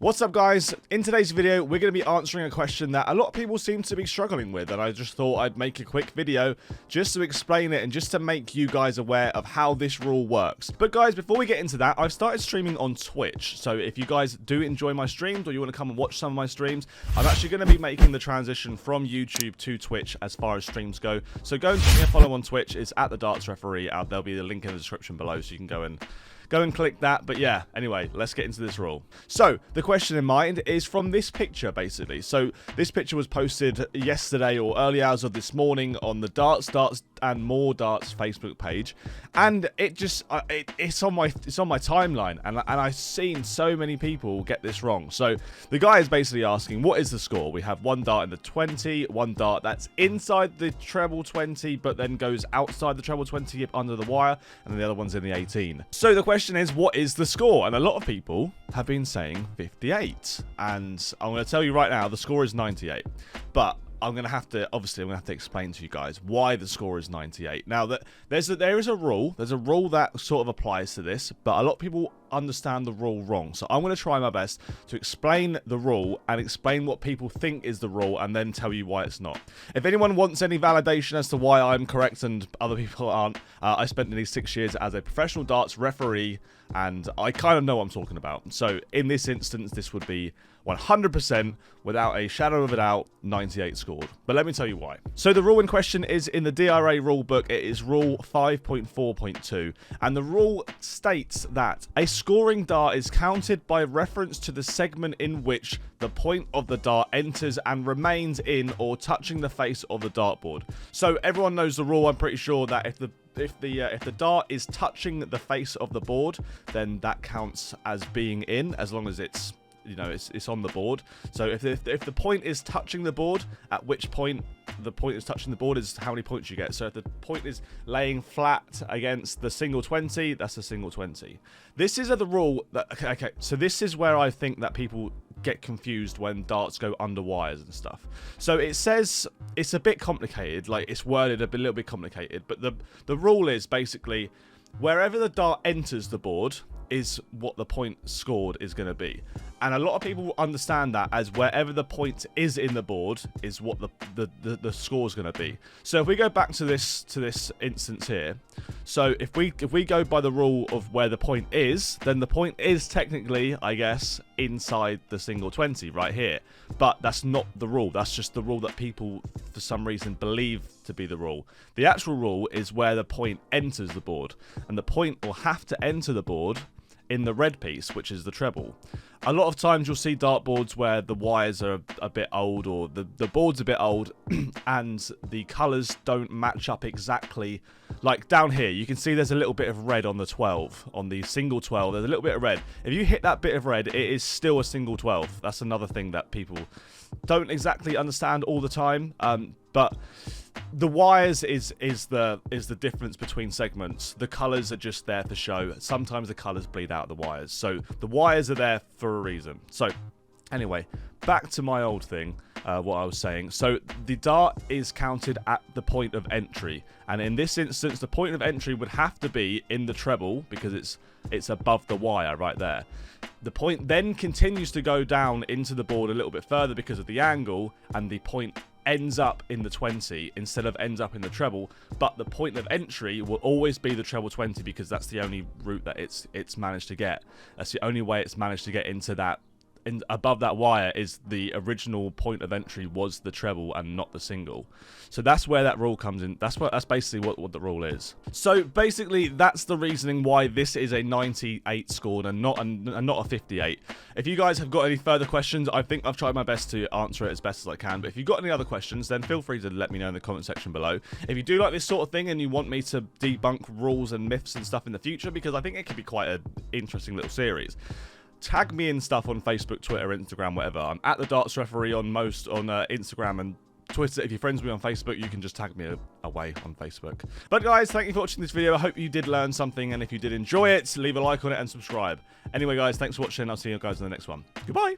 What's up, guys? In today's video, we're going to be answering a question that a lot of people seem to be struggling with, and I just thought I'd make a quick video just to explain it and just to make you guys aware of how this rule works. But guys, before we get into that, I've started streaming on Twitch, so if you guys do enjoy my streams or you want to come and watch some of my streams, I'm actually going to be making the transition from YouTube to Twitch as far as streams go. So go and give me a follow on Twitch. It's at the Darts Referee. There'll be a link in the description below, so you can go and click that. But yeah, anyway, let's get into this rule. So the question in mind is from this picture, basically. So this picture was posted yesterday or early hours of this morning on the Darts and More Darts Facebook page, and it just it's on my timeline, and I've seen so many people get this wrong. So the guy is basically asking, what is the score? We have one dart in the 20, one dart that's inside the treble 20 but then goes outside the treble 20 under the wire, and then the other one's in the 18. So the question is, what is the score? And a lot of people have been saying 58, and I'm going to tell you right now, the score is 98. But I'm going to have to explain to you guys why the score is 98. Now, there is a rule that sort of applies to this, but a lot of people understand the rule wrong. So I'm going to try my best to explain the rule and explain what people think is the rule, and then tell you why it's not. If anyone wants any validation as to why I'm correct and other people aren't, I spent nearly 6 years as a professional darts referee, and I kind of know what I'm talking about. So in this instance, this would be 100%, without a shadow of a doubt, 98 scored. But let me tell you why. So the rule in question is in the DRA rulebook. It is rule 5.4.2, and the rule states that a scoring dart is counted by reference to the segment in which the point of the dart enters and remains in or touching the face of the dartboard. So everyone knows the rule. I'm pretty sure that if the dart is touching the face of the board, then that counts as being in, as long as it's, you know, it's on the board. So if the point is touching the board, at which point the point is touching the board is how many points you get. So if the point is laying flat against the single 20, that's a single 20. This is the rule that, okay, so this is where I think that people get confused when darts go under wires and stuff. So it says, it's a bit complicated, like it's worded a little bit complicated, but the rule is basically wherever the dart enters the board is what the point scored is going to be. And a lot of people understand that as wherever the point is in the board is what the score is going to be. So if we go back to this instance here, so if we go by the rule of where the point is, then the point is technically, I guess, inside the single 20 right here. But that's not the rule. That's just the rule that people for some reason believe to be the rule. The actual rule is where the point enters the board, and the point will have to enter the board in the red piece, which is the treble. A lot of times you'll see dartboards where the wires are a bit old, or the board's a bit old and the colours don't match up exactly. Like down here, you can see there's a little bit of red on the 12, on the single 12, there's a little bit of red. If you hit that bit of red, it is still a single 12. That's another thing that people don't exactly understand all the time, but the wires is the difference between segments. The colours are just there for show. Sometimes the colours bleed out the wires. So the wires are there for a reason. So anyway, back to my old thing, what I was saying. So the dart is counted at the point of entry. And in this instance, the point of entry would have to be in the treble because it's above the wire right there. The point then continues to go down into the board a little bit further because of the angle, and the point ends up in the 20 instead of ends up in the treble, but the point of entry will always be the treble 20 because that's the only route that it's managed to get. That's the only way it's managed to get into that. And above that wire is the original point of entry was the treble and not the single. So that's where that rule comes in. That's basically what the rule is. So basically that's the reasoning why this is a 98 scored and not a 58. If you guys have got any further questions, I think I've tried my best to answer it as best as I can. But if you've got any other questions, then feel free to let me know in the comment section below. If you do like this sort of thing and you want me to debunk rules and myths and stuff in the future, because I think it could be quite an interesting little series, tag me in stuff on Facebook, Twitter, Instagram, whatever. I'm at the Darts Referee on Instagram and Twitter. If you're friends with me on Facebook, you can just tag me away on Facebook. But guys, thank you for watching this video. I hope you did learn something, and if you did enjoy it, leave a like on it and subscribe. Anyway guys, thanks for watching. I'll see you guys in the next one. Goodbye.